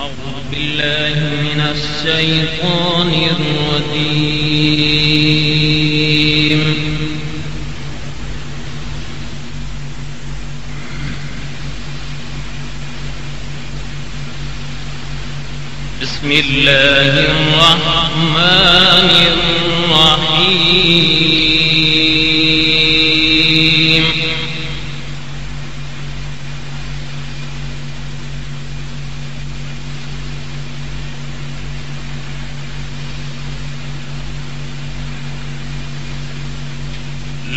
أعوذ بالله من الشيطان الرجيم. بسم الله الرحمن الرحيم.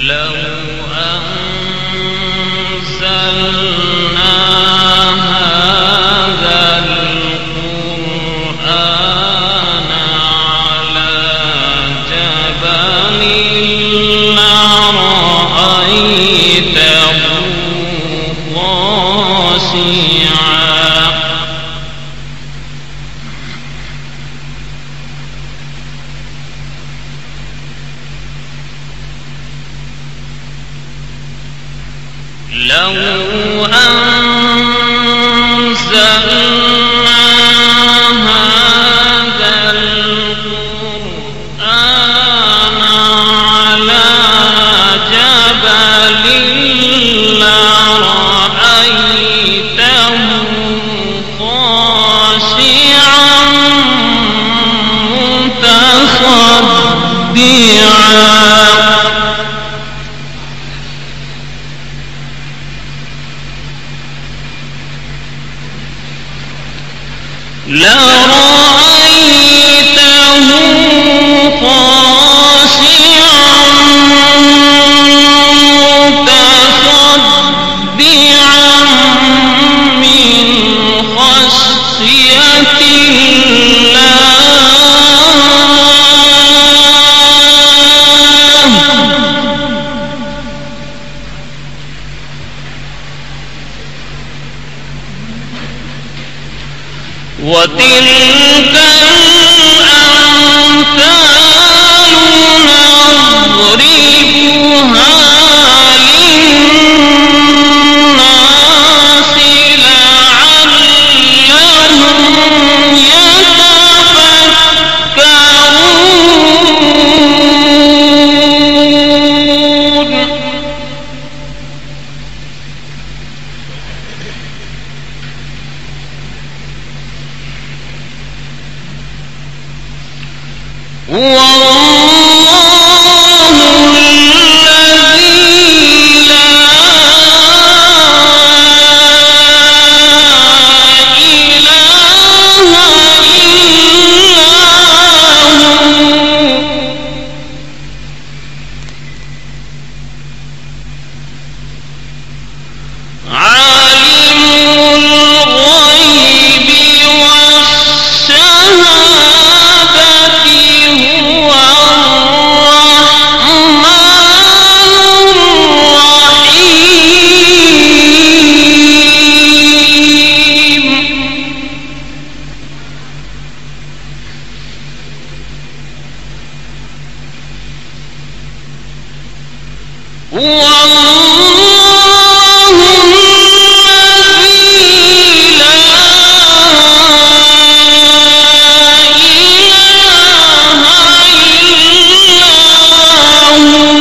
لو أنزلنا هذا القرآن على جبل لرأيته خاشعا لو أنزلنا هذا القرآن على جبل لرأيته خاشعا متصدعا لرأيته خاشعا متصدعا من خشية وتلك الأمثال نضربها للناس لعلهم يتفكرون. والله الذي لا إله إلا هو عالم الغيب والشهادة هو الرحمن الرحيم. هو الله الذي لا إله إلا هو الملك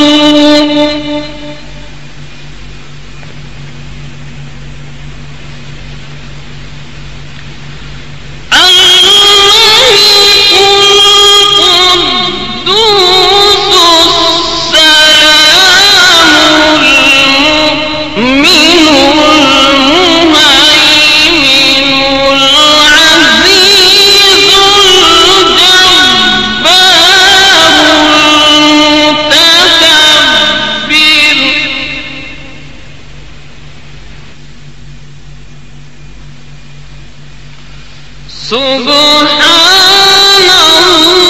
القدوس السلام المؤمن المهيمن العزيز المتكبر سبحان الله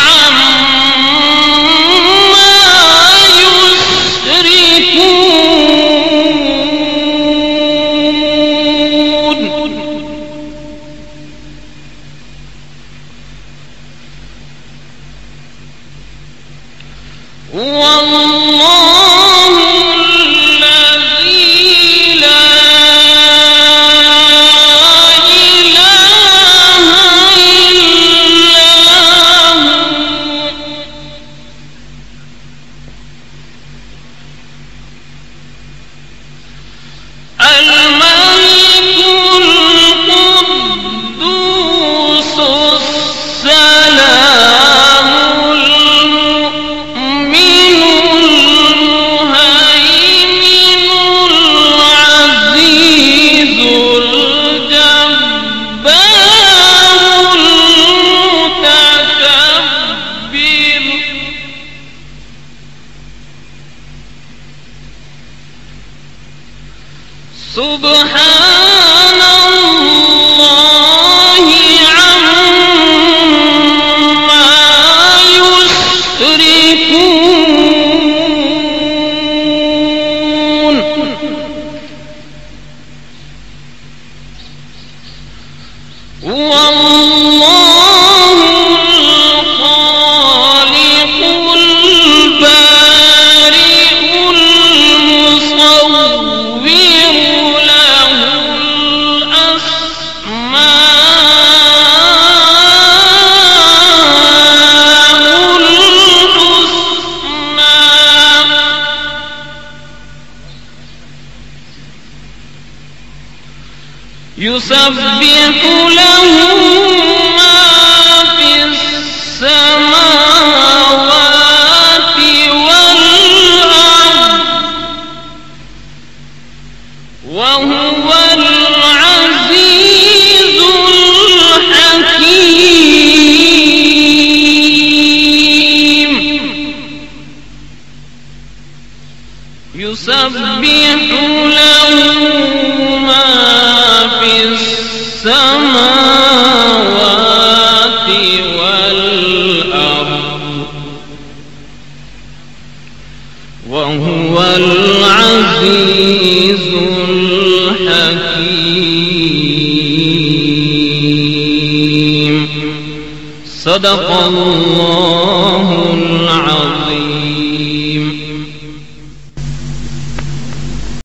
عما يشركون. والله الذي لا إله سبحان الله عما يشركون والله الخالق البارئ المصور له الأسماء الحسنى يسبح له ما في السماوات والأرض وهو العزيز الحكيم يسبح له ما في السماوات والأرض وهو العزيز الحكيم صدق الله العظيم.